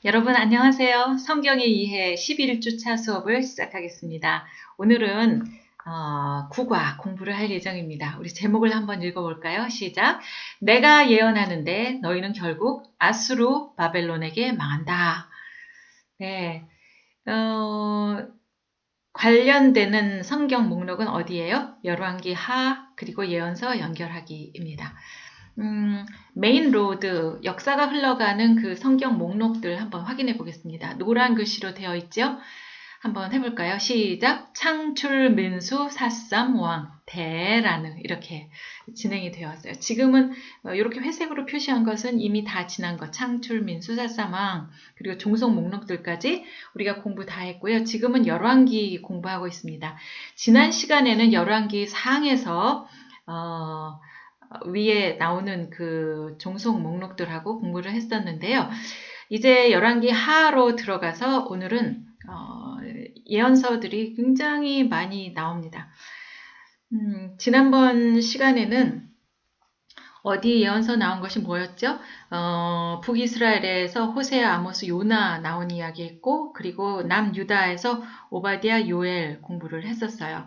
여러분 안녕하세요. 성경의 이해 11주차 수업을 시작하겠습니다. 오늘은 국어 공부를 할 예정입니다. 우리 제목을 한번 읽어볼까요? 시작! 내가 예언하는데 너희는 결국 아수르 바벨론에게 망한다. 네, 관련되는 성경 목록은 어디예요? 열왕기 하 그리고 예언서 연결하기입니다. 메인 로드, 역사가 흘러가는 그 성경 목록들 한번 확인해 보겠습니다. 노란 글씨로 되어 있죠? 한번 해볼까요? 시작! 창출, 민수, 사삼, 왕, 대라는 이렇게 진행이 되었어요. 지금은 이렇게 회색으로 표시한 것은 이미 다 지난 것. 창출, 민수, 사삼, 왕, 그리고 종속 목록들까지 우리가 공부 다 했고요. 지금은 열왕기 공부하고 있습니다. 지난 시간에는 열왕기 상에서 위에 나오는 그 종속 목록들하고 공부를 했었는데요. 이제 열왕기 하로 들어가서 오늘은 예언서들이 굉장히 많이 나옵니다. 지난번 시간에는 어디 예언서 나온 것이 뭐였죠? 북이스라엘에서 호세아, 아모스, 요나 나온 이야기 했고, 그리고 남유다에서 오바댜, 요엘 공부를 했었어요.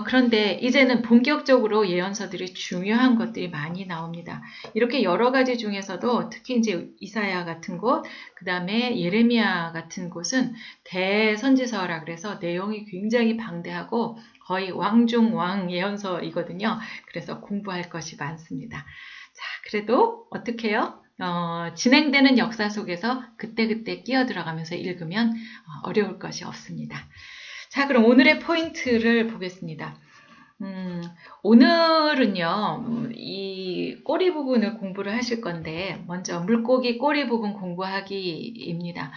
그런데 이제는 본격적으로 예언서들이 중요한 것들이 많이 나옵니다. 이렇게 여러 가지 중에서도 특히 이제 이사야 같은 곳, 그 다음에 예레미야 같은 곳은 대선지서라 그래서 내용이 굉장히 방대하고 거의 왕중왕 예언서이거든요. 그래서 공부할 것이 많습니다. 자, 그래도 어떻게 해요? 진행되는 역사 속에서 그때그때 끼어 들어가면서 읽으면 어려울 것이 없습니다. 자, 그럼 오늘의 포인트를 보겠습니다. 오늘은요, 이 꼬리 부분을 공부를 하실 건데, 먼저 물고기 꼬리 부분 공부하기입니다.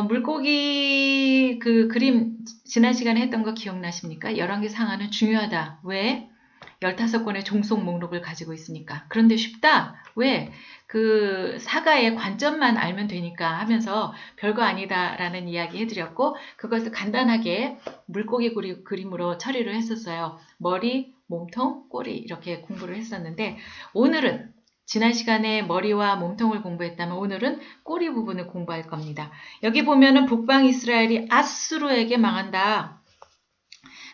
물고기 그 그림 지난 시간에 했던 거 기억나십니까? 열왕기 상하는 중요하다. 왜? 15권의 종속 목록을 가지고 있으니까. 그런데 쉽다. 왜? 그 사가의 관점만 알면 되니까 하면서 별거 아니다라는 이야기 해드렸고 그것을 간단하게 물고기 그림으로 처리를 했었어요. 머리, 몸통, 꼬리 이렇게 공부를 했었는데 오늘은 지난 시간에 머리와 몸통을 공부했다면 오늘은 꼬리 부분을 공부할 겁니다. 여기 보면은 북방 이스라엘이 아수르에게 망한다.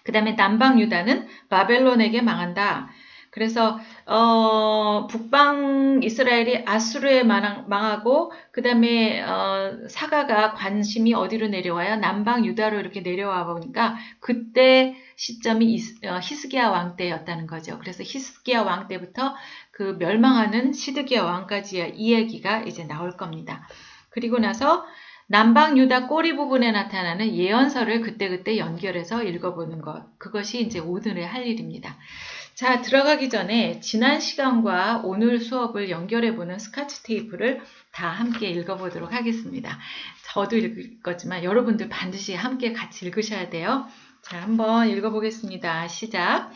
그 다음에 남방 유다는 바벨론에게 망한다. 그래서 북방 이스라엘이 아수르에 망하고 그 다음에 사가가 관심이 어디로 내려와요? 남방 유다로 이렇게 내려와 보니까 그때 시점이 히스기야 왕 때였다는 거죠. 그래서 히스기야 왕 때부터 그 멸망하는 시드기야 왕까지의 이 얘기가 이제 나올 겁니다. 그리고 나서 남방 유다 꼬리 부분에 나타나는 예언서를 그때그때 연결해서 읽어보는 것. 그것이 이제 오늘의 할 일입니다. 자, 들어가기 전에 지난 시간과 오늘 수업을 연결해보는 스카치 테이프를 다 함께 읽어보도록 하겠습니다. 저도 읽을 거지만 여러분들 반드시 함께 같이 읽으셔야 돼요. 자, 한번 읽어보겠습니다. 시작!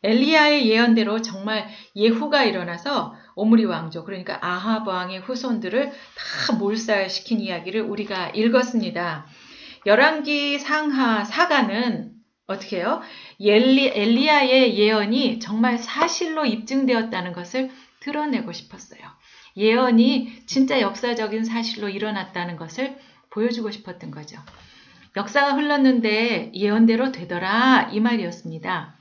엘리야의 예언대로 정말 예후가 일어나서 오므리 왕조, 그러니까 아합 왕의 후손들을 다 몰살시킨 이야기를 우리가 읽었습니다. 열왕기 상하 사가는 어떻게 해요? 엘리야의 예언이 정말 사실로 입증되었다는 것을 드러내고 싶었어요. 예언이 진짜 역사적인 사실로 일어났다는 것을 보여주고 싶었던 거죠. 역사가 흘렀는데 예언대로 되더라 이 말이었습니다.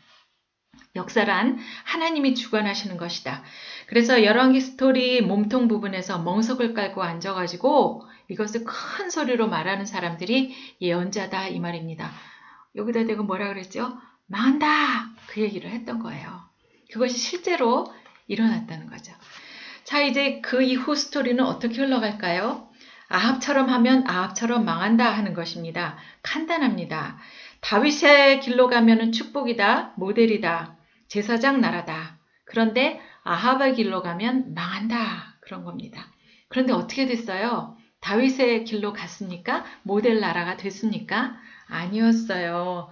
역사란 하나님이 주관하시는 것이다. 그래서 열왕기 스토리 몸통 부분에서 멍석을 깔고 앉아가지고 이것을 큰 소리로 말하는 사람들이 예언자다 이 말입니다. 여기다 대고 뭐라 그랬죠? 망한다! 그 얘기를 했던 거예요. 그것이 실제로 일어났다는 거죠. 자, 이제 그 이후 스토리는 어떻게 흘러갈까요? 아합처럼 하면 아합처럼 망한다 하는 것입니다. 간단합니다. 다윗의 길로 가면은 축복이다, 모델이다. 제사장 나라다. 그런데 아합의 길로 가면 망한다. 그런 겁니다. 그런데 어떻게 됐어요? 다윗의 길로 갔습니까? 모델 나라가 됐습니까? 아니었어요.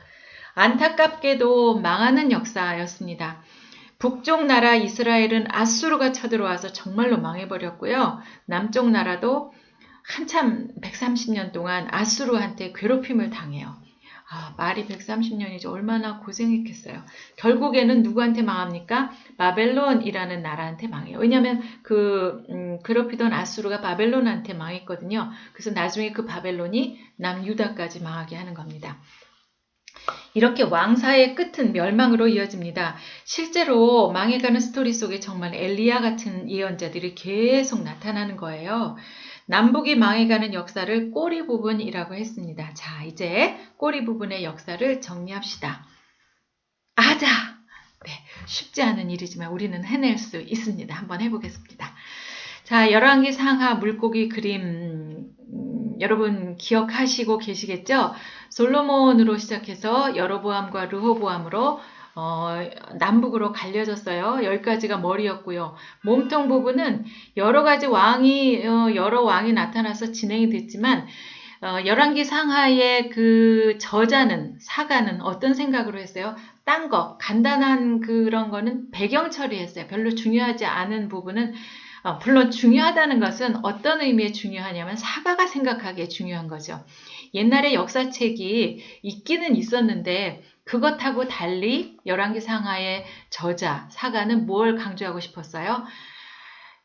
안타깝게도 망하는 역사였습니다. 북쪽 나라 이스라엘은 아수르가 쳐들어와서 정말로 망해버렸고요. 남쪽 나라도 한참 130년 동안 아수르한테 괴롭힘을 당해요. 말이 130년이죠. 얼마나 고생했겠어요. 결국에는 누구한테 망합니까? 바벨론이라는 나라한테 망해요. 왜냐하면 괴롭히던 아수르가 바벨론한테 망했거든요. 그래서 나중에 그 바벨론이 남유다까지 망하게 하는 겁니다. 이렇게 왕사의 끝은 멸망으로 이어집니다. 실제로 망해가는 스토리 속에 정말 엘리야 같은 예언자들이 계속 나타나는 거예요. 남북이 망해가는 역사를 꼬리 부분이라고 했습니다. 자, 이제 꼬리 부분의 역사를 정리합시다. 아자! 네, 쉽지 않은 일이지만 우리는 해낼 수 있습니다. 한번 해보겠습니다. 자, 열왕기 상하 물고기 그림 여러분 기억하시고 계시겠죠? 솔로몬으로 시작해서 여로보암과 르호보암으로 남북으로 갈려졌어요. 10가지가 머리였고요. 몸통 부분은 여러 가지 여러 왕이 나타나서 진행이 됐지만 열왕기 상하의 그 사가는 어떤 생각으로 했어요? 딴 거, 간단한 그런 거는 배경 처리했어요. 별로 중요하지 않은 부분은 물론 중요하다는 것은 어떤 의미에 중요하냐면 사가가 생각하기에 중요한 거죠. 옛날에 역사책이 있기는 있었는데 그것하고 달리 열왕기 상하의 저자 사가는 뭘 강조하고 싶었어요?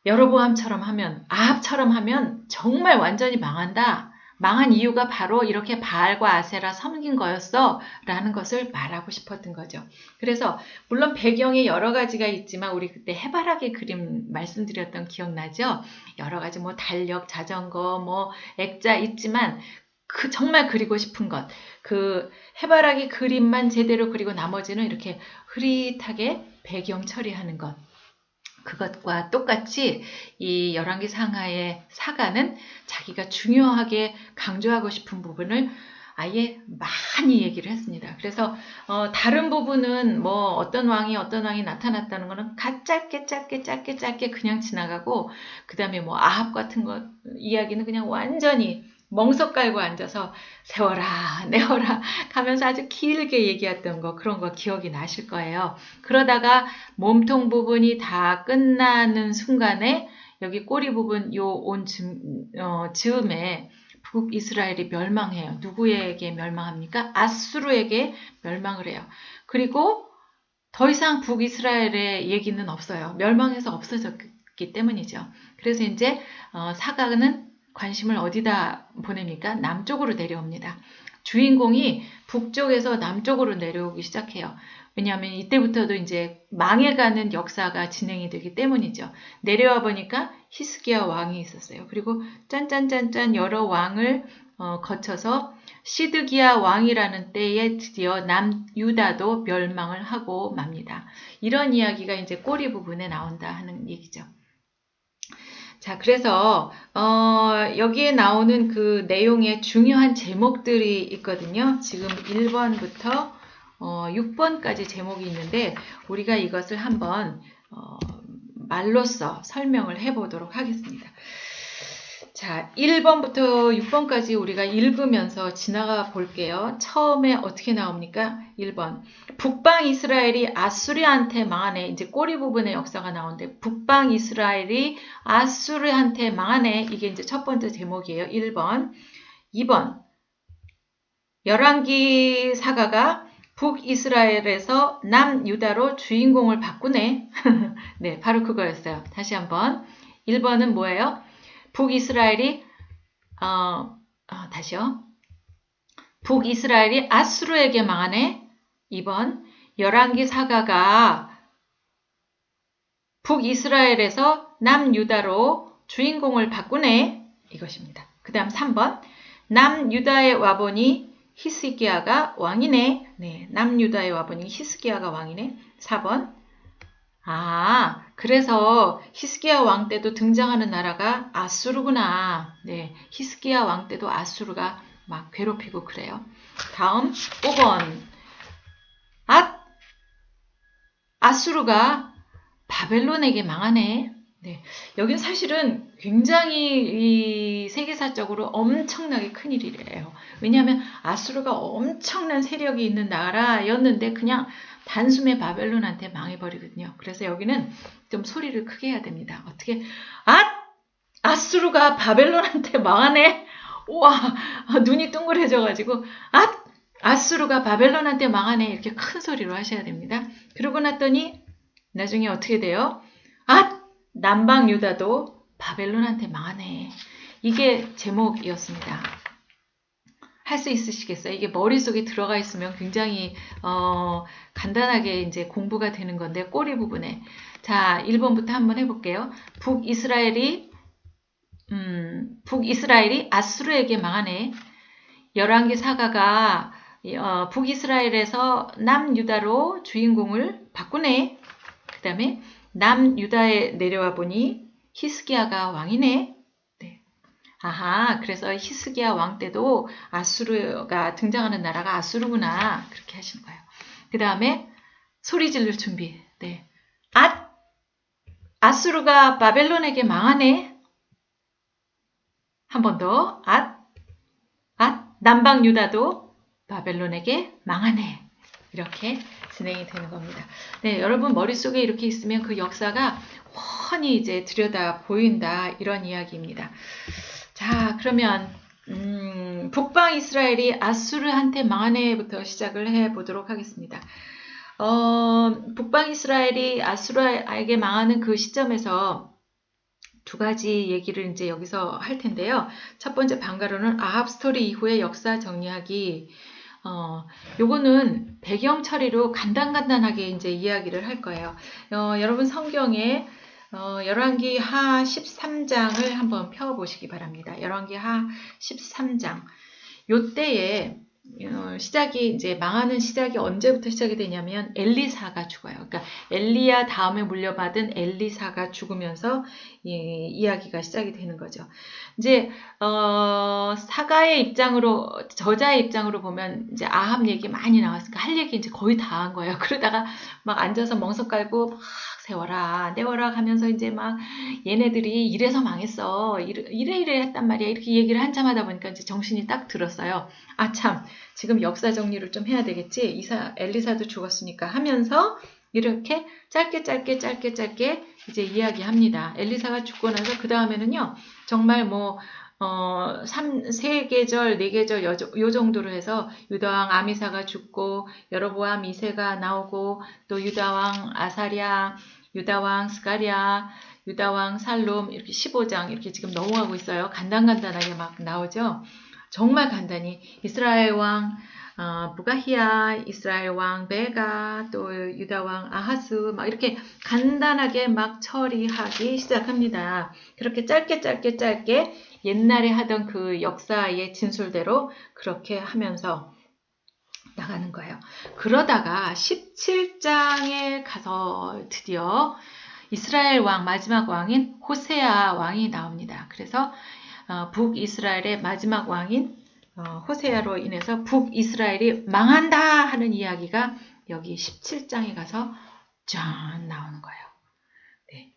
여로보암처럼 하면 아합처럼 하면 정말 완전히 망한다. 망한 이유가 바로 이렇게 바알과 아세라 섬긴 거였어 라는 것을 말하고 싶었던 거죠. 그래서 물론 배경에 여러 가지가 있지만 우리 그때 해바라기 그림 말씀드렸던 기억나죠? 여러 가지 뭐 달력, 자전거, 뭐 액자 있지만 정말 그리고 싶은 것, 그 해바라기 그림만 제대로 그리고 나머지는 이렇게 흐릿하게 배경 처리하는 것. 그것과 똑같이 이 열왕기 상하의 사가는 자기가 중요하게 강조하고 싶은 부분을 아예 많이 얘기를 했습니다. 그래서 다른 부분은 뭐 어떤 왕이 나타났다는 거는 짧게 그냥 지나가고 그 다음에 뭐 아합 같은 것 이야기는 그냥 완전히 멍석 깔고 앉아서 세워라 내어라 가면서 아주 길게 얘기했던 거 그런 거 기억이 나실 거예요. 그러다가 몸통 부분이 다 끝나는 순간에 여기 꼬리 부분 즈음에 북이스라엘이 멸망해요. 누구에게 멸망합니까? 아수르에게 멸망을 해요. 그리고 더 이상 북이스라엘의 얘기는 없어요. 멸망해서 없어졌기 때문이죠. 그래서 이제 사가는 관심을 어디다 보냅니까? 남쪽으로 내려옵니다. 주인공이 북쪽에서 남쪽으로 내려오기 시작해요. 왜냐하면 이때부터도 이제 망해가는 역사가 진행이 되기 때문이죠. 내려와 보니까 히스기야 왕이 있었어요. 그리고 짠짠짠짠 여러 왕을 거쳐서 시드기야 왕이라는 때에 드디어 남유다도 멸망을 하고 맙니다. 이런 이야기가 이제 꼬리 부분에 나온다 하는 얘기죠. 자, 그래서 여기에 나오는 그 내용의 중요한 제목들이 있거든요. 지금 1번부터 6번까지 제목이 있는데 우리가 이것을 한번 말로써 설명을 해보도록 하겠습니다. 자, 1번부터 6번까지 우리가 읽으면서 지나가 볼게요. 처음에 어떻게 나옵니까? 1번. 북방 이스라엘이 아수르한테 망하네. 이제 꼬리 부분의 역사가 나오는데 북방 이스라엘이 아수르한테 망하네. 이게 이제 첫 번째 제목이에요. 1번. 2번. 열왕기 사가가 북이스라엘에서 남유다로 주인공을 바꾸네. 네, 바로 그거였어요. 다시 한번. 1번은 뭐예요? 북이스라엘이 다시요. 북이스라엘이 아수르에게 망하네. 2번 열왕기 사가가 북이스라엘에서 남유다로 주인공을 바꾸네. 이것입니다. 그 다음 3번 남유다에 와보니 히스기야가 왕이네. 네, 남유다에 와보니 히스기야가 왕이네. 4번 그래서 히스기야 왕 때도 등장하는 나라가 아수르구나. 네, 히스기야 왕 때도 아수르가 막 괴롭히고 그래요. 다음 5번. 아수르가 바벨론에게 망하네. 네, 여긴 사실은 굉장히 이 세계사적으로 엄청나게 큰 일이래요. 왜냐하면 아수르가 엄청난 세력이 있는 나라였는데 그냥 단숨에 바벨론한테 망해버리거든요. 그래서 여기는 좀 소리를 크게 해야 됩니다. 어떻게? 아수르가 바벨론한테 망하네? 우와, 눈이 둥그레져가지고 아수르가 바벨론한테 망하네 이렇게 큰 소리로 하셔야 됩니다. 그러고 났더니 나중에 어떻게 돼요? 아! 남방 유다도 바벨론한테 망하네. 이게 제목이었습니다. 할 수 있으시겠어요? 이게 머릿속에 들어가 있으면 굉장히 간단하게 이제 공부가 되는 건데 꼬리 부분에 자 1번부터 한번 해볼게요. 북이스라엘이 아수르에게 망하네. 열왕기 사가가 북이스라엘에서 남유다로 주인공을 바꾸네. 그 다음에 남유다에 내려와 보니 히스기야가 왕이네. 네. 아하, 그래서 히스기야 왕 때도 아수르가 등장하는 나라가 아수르구나. 그렇게 하시는 거예요. 그 다음에 소리 지를 준비. 네. 아수르가 바벨론에게 망하네. 한 번 더. 남방 유다도 바벨론에게 망하네. 이렇게 진행이 되는 겁니다. 네, 여러분 머릿속에 이렇게 있으면 그 역사가 훤히 이제 들여다 보인다. 이런 이야기입니다. 자, 그러면 북방 이스라엘이 아수르한테 망하네부터 시작을 해 보도록 하겠습니다. 북방 이스라엘이 아수르에게 망하는 그 시점에서 두 가지 얘기를 이제 여기서 할 텐데요. 첫 번째 방가로는 아합 스토리 이후의 역사 정리하기. 요거는 배경 처리로 간단하게 이제 이야기를 할 거예요. 여러분 성경에 열왕기 하 13장을 한번 펴보시기 바랍니다. 열왕기 하 13장. 요때에 시작이 이제 망하는 시작이 언제부터 시작이 되냐면 엘리사가 죽어요. 그러니까 엘리야 다음에 물려받은 엘리사가 죽으면서 이야기가 시작이 되는 거죠. 이제 사가의 입장으로 저자의 입장으로 보면 이제 아합 얘기 많이 나왔으니까 할 얘기 이제 거의 다 한 거예요. 그러다가 막 앉아서 멍석 깔고 막 세워라 내워라 하면서 이제 막 얘네들이 이래서 망했어 이래 했단 말이야 이렇게 얘기를 한참 하다 보니까 이제 정신이 딱 들었어요. 아 참 지금 역사 정리를 좀 해야 되겠지. 엘리사도 죽었으니까 하면서 이렇게 짧게 이제 이야기합니다. 엘리사가 죽고 나서 그 다음에는요 정말 뭐 3계절, 4계절 요 정도로 해서 유다왕 아미사가 죽고 여로보암 2세가 나오고 또 유다왕 아사랴, 유다왕 스가랴, 유다왕 살롬 이렇게 15장 이렇게 지금 넘어가고 있어요. 간단하게 막 나오죠. 정말 간단히 이스라엘 왕 부가히야, 이스라엘 왕 베가, 또 유다 왕 아하스 막 이렇게 간단하게 막 처리하기 시작합니다. 그렇게 짧게 옛날에 하던 그 역사의 진술대로 그렇게 하면서 나가는 거예요. 그러다가 17장에 가서 드디어 이스라엘 왕 마지막 왕인 호세아 왕이 나옵니다. 그래서 북이스라엘의 마지막 왕인 호세아로 인해서 북이스라엘이 망한다 하는 이야기가 여기 17장에 가서 짠 나오는 거예요. 네.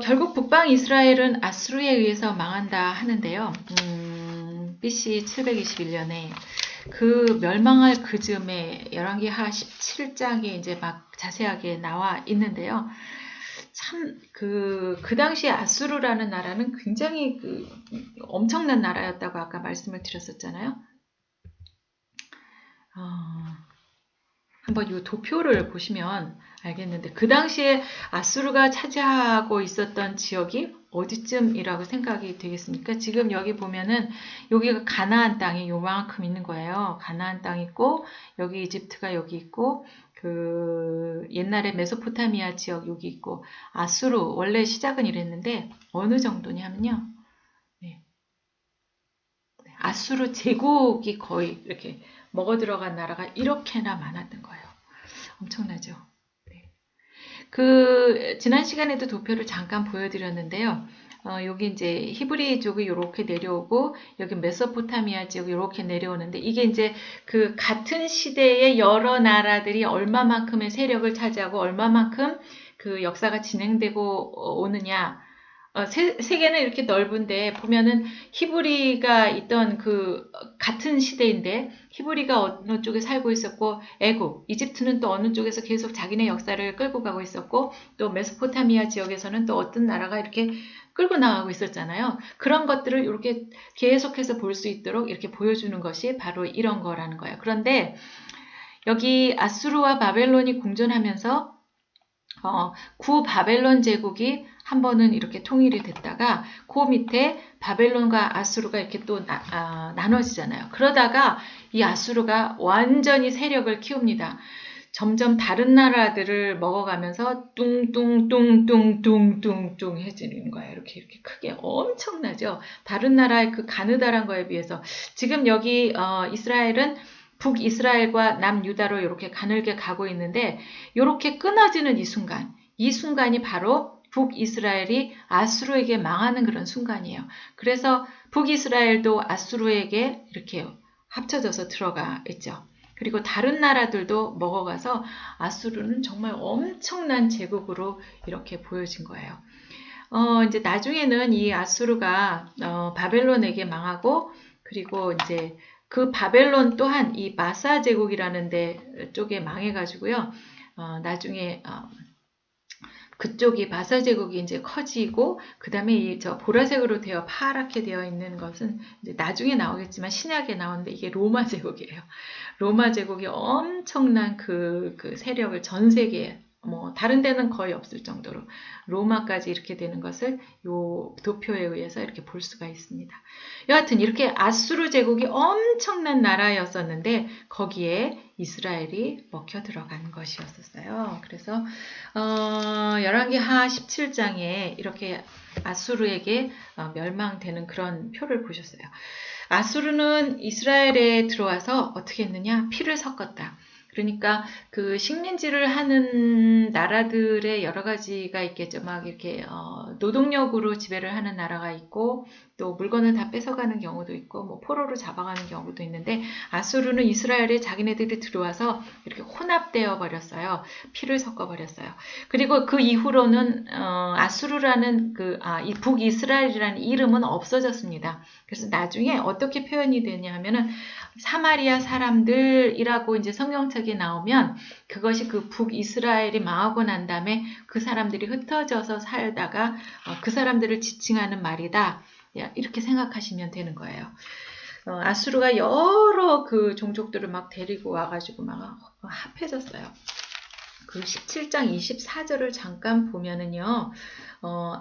결국 북방 이스라엘은 아수르에 의해서 망한다 하는데요. BC 721년에 그 멸망할 그 즈음에 열왕기 하 17장에 이제 막 자세하게 나와 있는데요. 참, 그 당시에 아수르라는 나라는 굉장히 엄청난 나라였다고 아까 말씀을 드렸었잖아요. 한번 이 도표를 보시면 알겠는데, 그 당시에 아수르가 차지하고 있었던 지역이 어디쯤이라고 생각이 되겠습니까? 지금 여기 보면은, 여기가 가나안 땅이 요만큼 있는 거예요. 가나안 땅 있고, 여기 이집트가 여기 있고, 옛날에 메소포타미아 지역 여기 있고 아수르 원래 시작은 이랬는데 어느 정도냐면요. 네. 아수르 제국이 거의 이렇게 먹어 들어간 나라가 이렇게나 많았던 거예요. 엄청나죠. 네. 지난 시간에도 도표를 잠깐 보여드렸는데요. 여기 이제 히브리족이 이렇게 내려오고 여기 메소포타미아 지역이 이렇게 내려오는데 이게 이제 그 같은 시대의 여러 나라들이 얼마만큼의 세력을 차지하고 얼마만큼 그 역사가 진행되고 오느냐. 세계는 이렇게 넓은데 보면은 히브리가 있던 그 같은 시대인데 히브리가 어느 쪽에 살고 있었고 애굽, 이집트는 또 어느 쪽에서 계속 자기네 역사를 끌고 가고 있었고 또 메소포타미아 지역에서는 또 어떤 나라가 이렇게 끌고 나가고 있었잖아요. 그런 것들을 이렇게 계속해서 볼 수 있도록 이렇게 보여주는 것이 바로 이런 거라는 거예요. 그런데 여기 아수르와 바벨론이 공존하면서 구 바벨론 제국이 한 번은 이렇게 통일이 됐다가 그 밑에 바벨론과 아수르가 이렇게 또 나눠지잖아요. 그러다가 이 아수르가 완전히 세력을 키웁니다. 점점 다른 나라들을 먹어가면서 뚱뚱뚱뚱뚱뚱뚱 해지는 거예요. 이렇게 크게 엄청나죠. 다른 나라의 그 가느다란 거에 비해서 지금 여기 이스라엘은 북이스라엘과 남유다로 이렇게 가늘게 가고 있는데 이렇게 끊어지는 이 순간이 바로 북이스라엘이 아수르에게 망하는 그런 순간이에요. 그래서 북이스라엘도 아수르에게 이렇게 합쳐져서 들어가 있죠. 그리고 다른 나라들도 먹어가서 아수르는 정말 엄청난 제국으로 이렇게 보여진 거예요. 이제 나중에는 이 아수르가 바벨론에게 망하고 그리고 이제 그 바벨론 또한 이 마사 제국이라는 데 쪽에 망해가지고요. 나중에 그쪽이 마사 제국이 이제 커지고 그 다음에 이 저 보라색으로 되어 파랗게 되어 있는 것은 이제 나중에 나오겠지만 신약에 나오는데 이게 로마 제국이에요. 로마 제국이 엄청난 그 세력을 전 세계에 뭐 다른 데는 거의 없을 정도로 로마까지 이렇게 되는 것을 요 도표에 의해서 이렇게 볼 수가 있습니다. 여하튼 이렇게 아수르 제국이 엄청난 나라였었는데 거기에 이스라엘이 먹혀 들어간 것이었어요. 그래서 열왕기하 17장에 이렇게 아수르에게 멸망되는 그런 표를 보셨어요. 아수르는 이스라엘에 들어와서 어떻게 했느냐? 피를 섞었다. 그러니까 그 식민지를 하는 나라들의 여러 가지가 있겠죠. 막 이렇게 노동력으로 지배를 하는 나라가 있고 또 물건을 다 뺏어가는 경우도 있고 뭐 포로로 잡아가는 경우도 있는데 아수르는 이스라엘에 자기네들이 들어와서 이렇게 혼합되어 버렸어요. 피를 섞어 버렸어요. 그리고 그 이후로는 아수르라는 이 북이스라엘이라는 이름은 없어졌습니다. 그래서 나중에 어떻게 표현이 되냐 하면은 사마리아 사람들이라고 이제 성경책에 나오면 그것이 그 북이스라엘이 망하고 난 다음에 그 사람들이 흩어져서 살다가 그 사람들을 지칭하는 말이다. 이렇게 생각하시면 되는 거예요. 아수르가 여러 그 종족들을 막 데리고 와가지고 막 합해졌어요. 그 17장 24절을 잠깐 보면은요,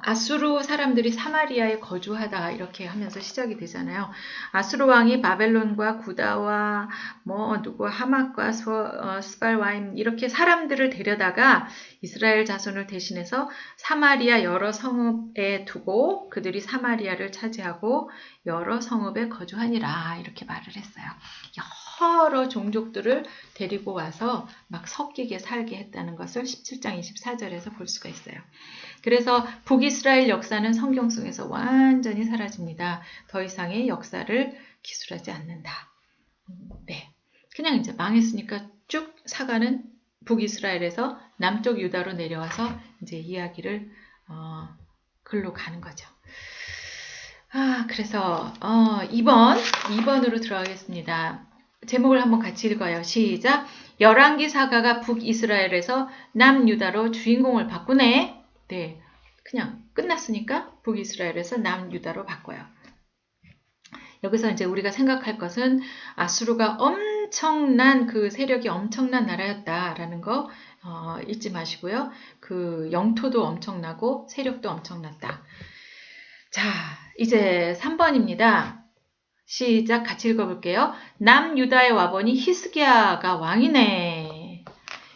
아수르 사람들이 사마리아에 거주하다 이렇게 하면서 시작이 되잖아요. 아수르 왕이 바벨론과 구다와 하맛과 스발와임 이렇게 사람들을 데려다가 이스라엘 자손을 대신해서 사마리아 여러 성읍에 두고 그들이 사마리아를 차지하고 여러 성읍에 거주하니라 이렇게 말을 했어요. 여러 종족들을 데리고 와서 막 섞이게 살게 했다는 것을 17장 24절에서 볼 수가 있어요. 그래서 북이스라엘 역사는 성경 속에서 완전히 사라집니다. 더 이상의 역사를 기술하지 않는다. 네, 그냥 이제 망했으니까 쭉 사가는 북이스라엘에서 남쪽 유다로 내려와서 이제 이야기를 글로 가는 거죠. 그래서 2번으로 들어가겠습니다. 제목을 한번 같이 읽어요. 시작. 열왕기 사가가 북이스라엘에서 남유다로 주인공을 바꾸네. 네, 그냥 끝났으니까 북이스라엘에서 남유다로 바꿔요. 여기서 이제 우리가 생각할 것은 아수르가 엄청난 그 세력이 엄청난 나라였다라는 거 잊지 마시고요. 그 영토도 엄청나고 세력도 엄청났다. 자, 이제 3번입니다. 시작 같이 읽어볼게요. 남유다에 와보니 히스기야가 왕이네.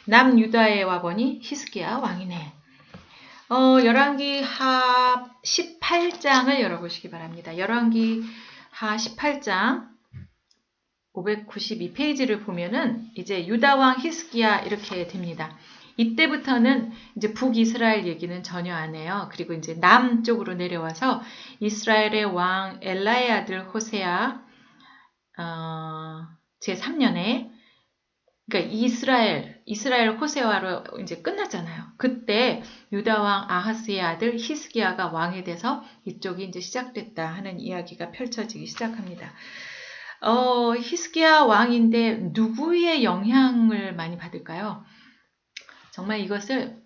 남유다에 와보니 히스기야 왕이네. 열왕기하 18장을 열어보시기 바랍니다. 열왕기하 18장 592페이지를 보면은 이제 유다왕 히스기야 이렇게 됩니다. 이때부터는 이제 북이스라엘 얘기는 전혀 안 해요. 그리고 이제 남쪽으로 내려와서 이스라엘의 왕 엘라의 아들 호세아 제3년에 그러니까 이스라엘 호세아로 이제 끝났잖아요. 그때 유다왕 아하스의 아들 히스기야가 왕이 돼서 이쪽이 이제 시작됐다 하는 이야기가 펼쳐지기 시작합니다. 히스기야 왕인데 누구의 영향을 많이 받을까요? 정말 이것을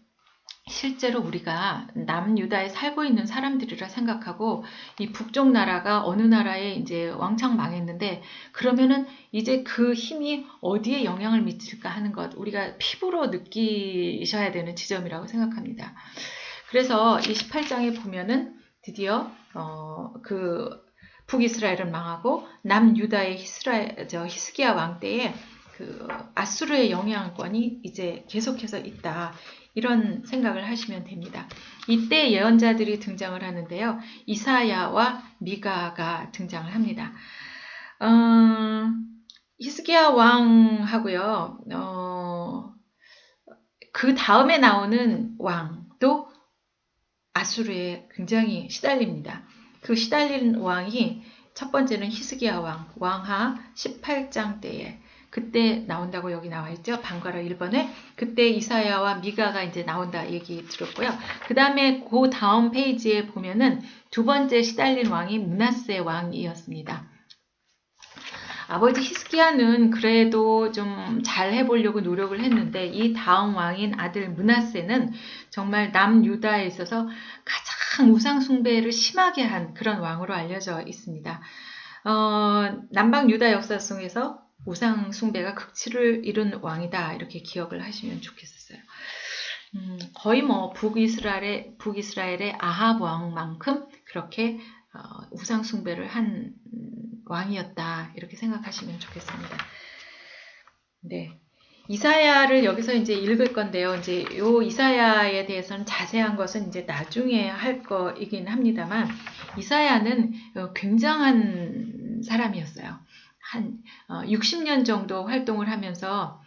실제로 우리가 남유다에 살고 있는 사람들이라 생각하고 이 북쪽 나라가 어느 나라에 이제 왕창 망했는데 그러면은 이제 그 힘이 어디에 영향을 미칠까 하는 것 우리가 피부로 느끼셔야 되는 지점이라고 생각합니다. 그래서 이 18장에 보면은 드디어 그 북이스라엘은 망하고 남유다의 히스기야 왕 때에 그 아수르의 영향권이 이제 계속해서 있다. 이런 생각을 하시면 됩니다. 이때 예언자들이 등장을 하는데요. 이사야와 미가가 등장을 합니다. 히스기야 왕하고요. 그 다음에 나오는 왕도 아수르에 굉장히 시달립니다. 그 시달린 왕이 첫 번째는 히스기야 왕, 왕하 18장 때에 그때 나온다고 여기 나와 있죠. 방과로 1번에 그때 이사야와 미가가 이제 나온다 얘기 들었고요. 그 다음에 그 다음 페이지에 보면은 두 번째 시달린 왕이 므낫세 왕이었습니다. 아버지 히스기야는 그래도 좀 잘 해보려고 노력을 했는데 이 다음 왕인 아들 므낫세는 정말 남유다에 있어서 가장 우상 숭배를 심하게 한 그런 왕으로 알려져 있습니다. 남방 유다 역사 속에서 우상 숭배가 극치를 이룬 왕이다 이렇게 기억을 하시면 좋겠어요. 거의 뭐 북이스라엘의 아합 왕만큼 그렇게 우상 숭배를 한 왕이었다 이렇게 생각하시면 좋겠습니다. 네. 이사야를 여기서 이제 읽을 건데요. 이제 요 이사야에 대해서는 자세한 것은 이제 나중에 할 거이긴 합니다만 이사야는 굉장한 사람이었어요. 한 60년 정도 활동을 하면서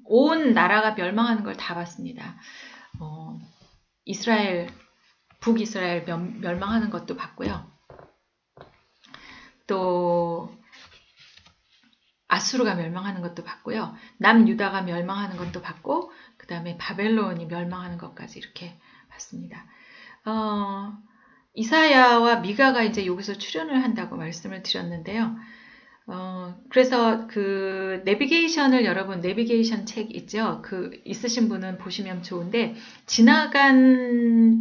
온 나라가 멸망하는 걸 다 봤습니다. 북이스라엘 멸망하는 것도 봤고요. 또 아수르가 멸망하는 것도 봤고요. 남유다가 멸망하는 것도 봤고 그 다음에 바벨론이 멸망하는 것까지 이렇게 봤습니다. 이사야와 미가가 이제 여기서 출연을 한다고 말씀을 드렸는데요. 그래서 그 여러분 내비게이션 책 있죠? 있으신 분은 보시면 좋은데 지나간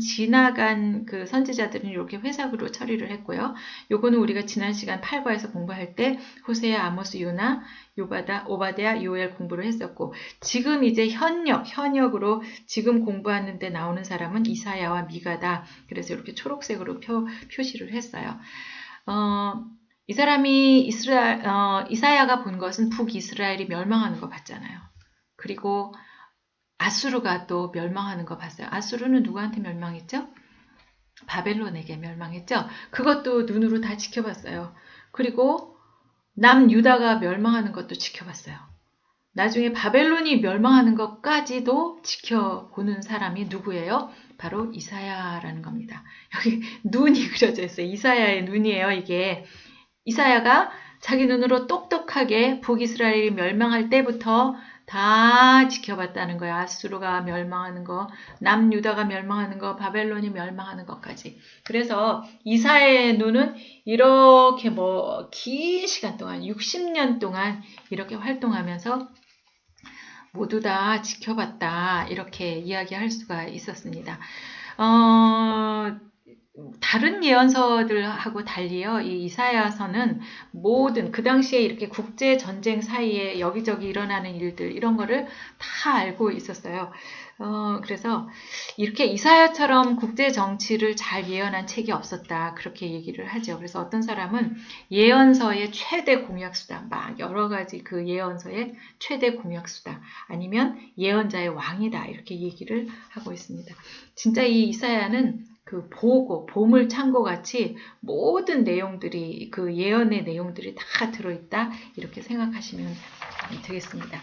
그 선지자들은 이렇게 회삭으로 처리를 했고요. 요거는 우리가 지난 시간 8과에서 공부할 때 호세야, 아모스, 요나, 오바댜, 요엘 공부를 했었고 지금 이제 현역으로 지금 공부하는데 나오는 사람은 이사야와 미가다. 그래서 이렇게 초록색으로 표시를 했어요. 이 사람이 이사야가 본 것은 북이스라엘이 멸망하는 거 봤잖아요. 그리고 아수르가 또 멸망하는 거 봤어요. 아수르는 누구한테 멸망했죠? 바벨론에게 멸망했죠. 그것도 눈으로 다 지켜봤어요. 그리고 남유다가 멸망하는 것도 지켜봤어요. 나중에 바벨론이 멸망하는 것까지도 지켜보는 사람이 누구예요? 바로 이사야라는 겁니다. 여기 눈이 그려져 있어요. 이사야의 눈이에요, 이게. 이사야가 자기 눈으로 똑똑하게 북이스라엘이 멸망할 때부터 다 지켜봤다는 거예요. 아수르가 멸망하는 거, 남유다가 멸망하는 거, 바벨론이 멸망하는 것까지. 그래서 이사야의 눈은 이렇게 긴 시간 동안 60년 동안 이렇게 활동하면서 모두 다 지켜봤다 이렇게 이야기할 수가 있었습니다. 다른 예언서들하고 달리요. 이 이사야서는 모든 그 당시에 이렇게 국제 전쟁 사이에 여기저기 일어나는 일들 이런 거를 다 알고 있었어요. 그래서 이렇게 이사야처럼 국제 정치를 잘 예언한 책이 없었다 그렇게 얘기를 하죠. 그래서 어떤 사람은 예언서의 최대 공약수다. 막 여러 가지 그 예언서의 최대 공약수다. 아니면 예언자의 왕이다 이렇게 얘기를 하고 있습니다. 진짜 이 이사야는 그 보물 창고 같이 모든 내용들이 그 예언의 내용들이 다 들어있다 이렇게 생각하시면 되겠습니다.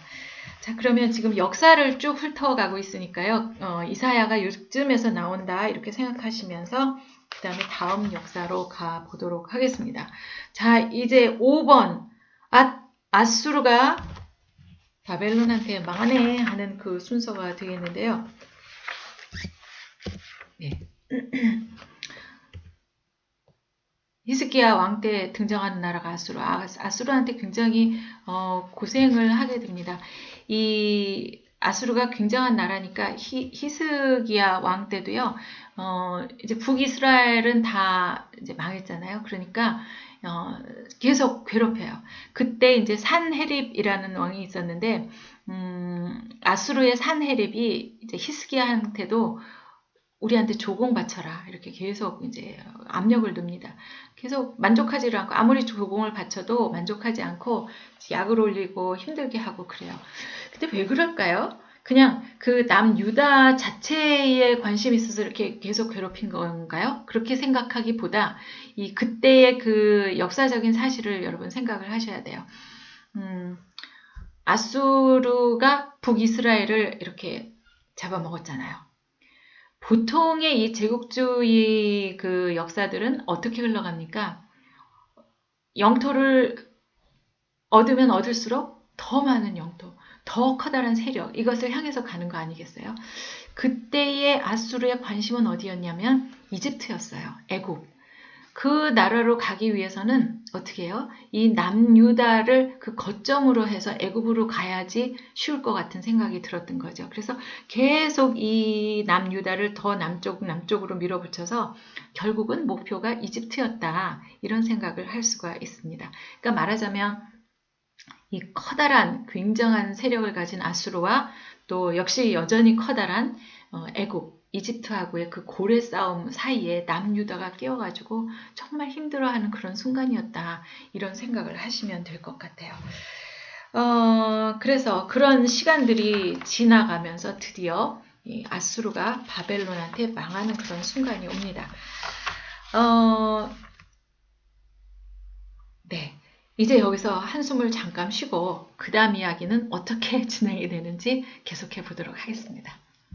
자, 그러면 지금 역사를 쭉 훑어가고 있으니까요. 이사야가 요즘에서 나온다 이렇게 생각하시면서 그 다음에 다음 역사로 가보도록 하겠습니다. 자, 이제 5번 아수르가 바벨론한테 망하네 하는 그 순서가 되겠는데요. 네. 히스기야 왕 때 등장하는 나라가 아수르한테 굉장히 고생을 하게 됩니다. 이 아수르가 굉장한 나라니까 히스기야 왕 때도요. 이제 북이스라엘은 다 이제 망했잖아요. 그러니까 계속 괴롭혀요. 그때 이제 산헤립이라는 왕이 있었는데 아수르의 산헤립이 이제 히스기야한테도 우리한테 조공 바쳐라 이렇게 계속 이제 압력을 둡니다. 계속 만족하지를 않고 아무리 조공을 바쳐도 만족하지 않고 약을 올리고 힘들게 하고 그래요. 근데 왜 그럴까요? 그냥 그 남유다 자체에 관심이 있어서 이렇게 계속 괴롭힌 건가요? 그렇게 생각하기보다 이 그때의 그 역사적인 사실을 여러분 생각을 하셔야 돼요. 아수르가 북이스라엘을 이렇게 잡아먹었잖아요. 보통의 이 제국주의 그 역사들은 어떻게 흘러갑니까? 영토를 얻으면 얻을수록 더 많은 영토, 더 커다란 세력, 이것을 향해서 가는 거 아니겠어요? 그때의 아수르의 관심은 어디였냐면 이집트였어요. 애굽. 그 나라로 가기 위해서는 어떻게 해요? 이 남유다를 그 거점으로 해서 애굽으로 가야지 쉬울 것 같은 생각이 들었던 거죠. 그래서 계속 이 남유다를 더 남쪽으로 밀어붙여서 결국은 목표가 이집트였다. 이런 생각을 할 수가 있습니다. 그러니까 말하자면 이 커다란 굉장한 세력을 가진 아수르와 또 역시 여전히 커다란 애굽, 이집트하고의 그 고래 싸움 사이에 남유다가 끼어가지고 정말 힘들어하는 그런 순간이었다. 이런 생각을 하시면 될 것 같아요. 그래서 그런 시간들이 지나가면서 드디어 이 아수르가 바벨론한테 망하는 그런 순간이 옵니다. 네. 이제 여기서 한숨을 잠깐 쉬고 그 다음 이야기는 어떻게 진행이 되는지 계속해 보도록 하겠습니다.